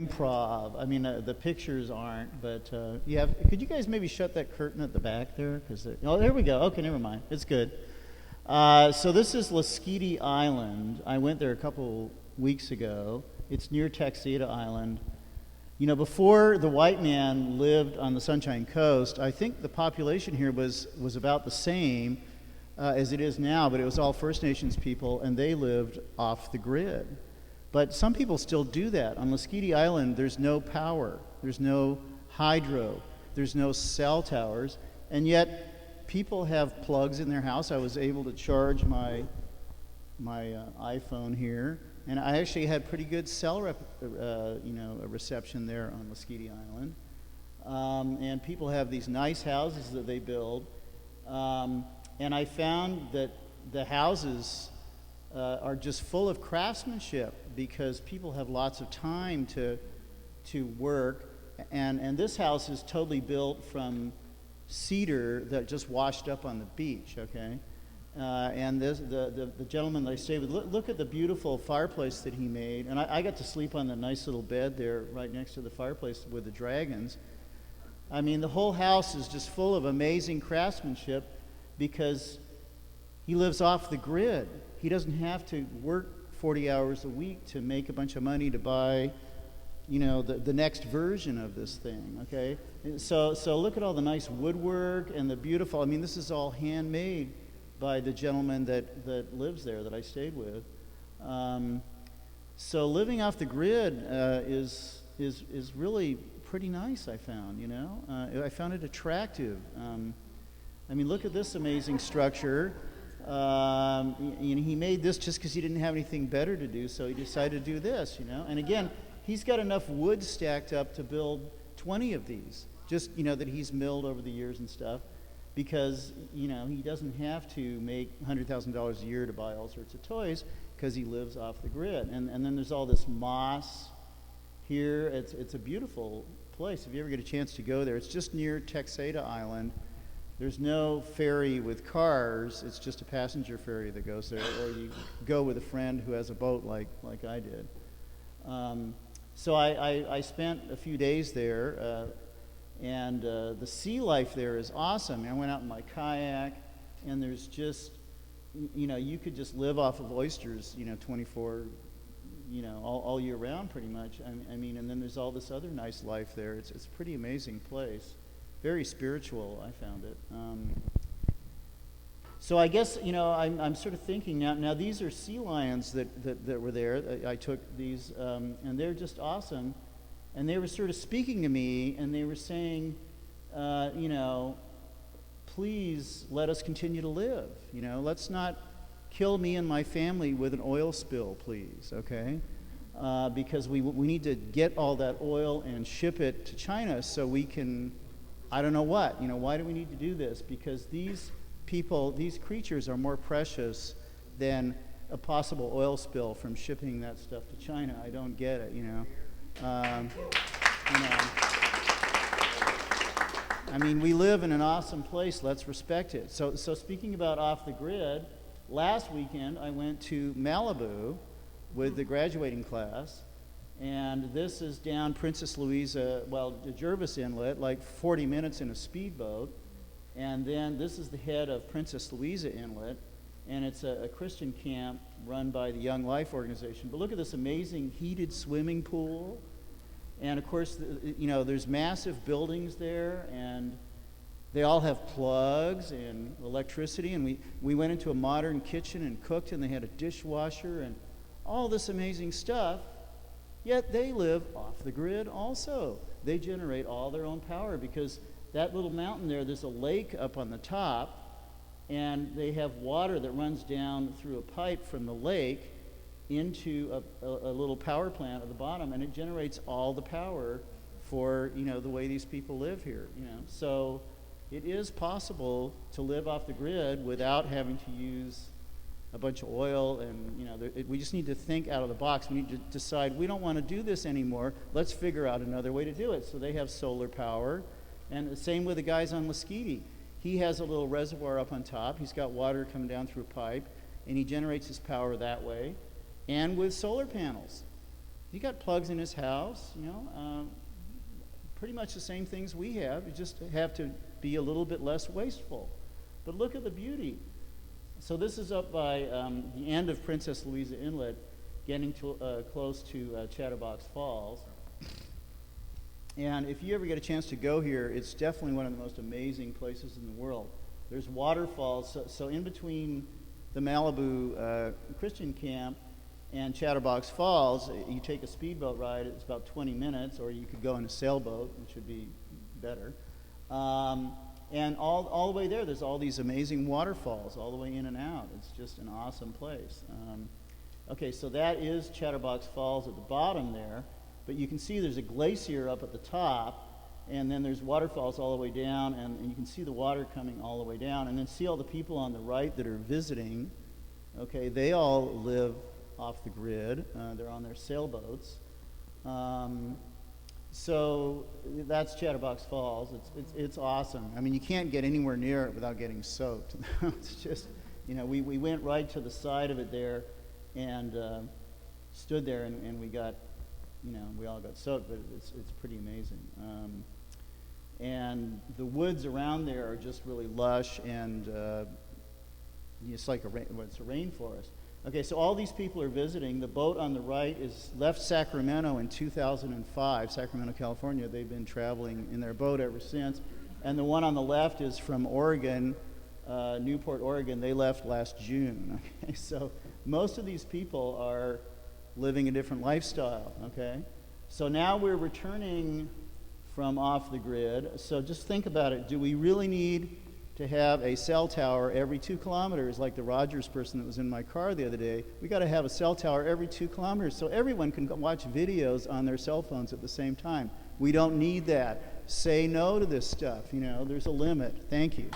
improv. I mean, the pictures aren't, but yeah. Could you guys maybe shut that curtain at the back there? Oh, there we go. Okay, never mind. It's good. So this is Lasqueti Island. I went there a couple weeks ago. It's near Texada Island. You know, before the white man lived on the Sunshine Coast, I think the population here was about the same as it is now, but it was all First Nations people, and they lived off the grid. But some people still do that. On Lasqueti Island, there's no power, there's no hydro, there's no cell towers, and yet people have plugs in their house. I was able to charge my iPhone here, and I actually had pretty good cell reception there on Lasqueti Island. And people have these nice houses that they build, and I found that the houses are just full of craftsmanship because people have lots of time to work, and this house is totally built from cedar that just washed up on the beach. Okay, and the gentleman that I stayed with, look at the beautiful fireplace that he made, and I got to sleep on the nice little bed there right next to the fireplace with the dragons. I mean, the whole house is just full of amazing craftsmanship because he lives off the grid. He doesn't have to work 40 hours a week to make a bunch of money to buy, the next version of this thing, okay? So look at all the nice woodwork and the beautiful, I mean, this is all handmade by the gentleman that lives there that I stayed with. So living off the grid is really pretty nice, I found, I found it attractive. I mean, look at this amazing structure. He made this just because he didn't have anything better to do, so he decided to do this, And again, he's got enough wood stacked up to build 20 of these, just, that he's milled over the years and stuff, because, he doesn't have to make $100,000 a year to buy all sorts of toys because he lives off the grid. And then there's all this moss here. It's a beautiful place. If you ever get a chance to go there, it's just near Texada Island. There's no ferry with cars. It's just a passenger ferry that goes there, or you go with a friend who has a boat like I did. So I spent a few days there, and the sea life there is awesome. I went out in my kayak, and there's just, you could just live off of oysters, 24, all year round pretty much. I mean, and then there's all this other nice life there. It's a pretty amazing place. Very spiritual, I found it. So I guess, I'm sort of thinking now these are sea lions that were there. I took these, and they're just awesome. And they were sort of speaking to me, and they were saying, please let us continue to live. Let's not kill me and my family with an oil spill, please, okay? Because we need to get all that oil and ship it to China so we can, I don't know what, why do we need to do this? Because these people, these creatures are more precious than a possible oil spill from shipping that stuff to China. I don't get it, I mean, we live in an awesome place. Let's respect it. So speaking about off the grid, last weekend I went to Malibu with the graduating class. And this is down Princess Louisa, Jervis Inlet, like 40 minutes in a speedboat. And then this is the head of Princess Louisa Inlet, and it's a Christian camp run by the Young Life organization. But look at this amazing heated swimming pool. And of course, there's massive buildings there, and they all have plugs and electricity. And we went into a modern kitchen and cooked, and they had a dishwasher and all this amazing stuff. Yet they live off the grid also. They generate all their own power because that little mountain there's a lake up on the top, and they have water that runs down through a pipe from the lake into a little power plant at the bottom, and it generates all the power for, the way these people live here, So it is possible to live off the grid without having to use a bunch of oil, and we just need to think out of the box. We need to decide we don't want to do this anymore. Let's figure out another way to do it. So they have solar power, and the same with the guys on Lasqueti. He has a little reservoir up on top. He's got water coming down through a pipe, and he generates his power that way, and with solar panels. He got plugs in his house, pretty much the same things we have. You just have to be a little bit less wasteful. But look at the beauty. So this is up by the end of Princess Louisa Inlet, getting close to Chatterbox Falls. And if you ever get a chance to go here, it's definitely one of the most amazing places in the world. There's waterfalls. So in between the Malibu Christian camp and Chatterbox Falls, you take a speedboat ride. It's about 20 minutes, or you could go in a sailboat, which would be better. And all the way there's all these amazing waterfalls all the way in and out. It's just an awesome place. Okay, so that is Chatterbox Falls at the bottom there. But you can see there's a glacier up at the top, and then there's waterfalls all the way down, and you can see the water coming all the way down. And then see all the people on the right that are visiting. Okay, they all live off the grid. They're on their sailboats. So that's Chatterbox Falls. It's awesome. I mean, you can't get anywhere near it without getting soaked. It's just, we went right to the side of it there and stood there, and we got, we all got soaked, but it's pretty amazing. And the woods around there are just really lush, and it's like it's a rainforest. Okay, so all these people are visiting. The boat on the right left Sacramento in 2005, Sacramento, California. They've been traveling in their boat ever since. And the one on the left is from Oregon, Newport, Oregon. They left last June. Okay, so most of these people are living a different lifestyle. Okay, so now we're returning from off the grid. So just think about it. Do we really need to have a cell tower every 2 kilometers, like the Rogers person that was in my car the other day? We got to have a cell tower every 2 kilometers so everyone can watch videos on their cell phones at the same time. We don't need that. Say no to this stuff. There's a limit. Thank you.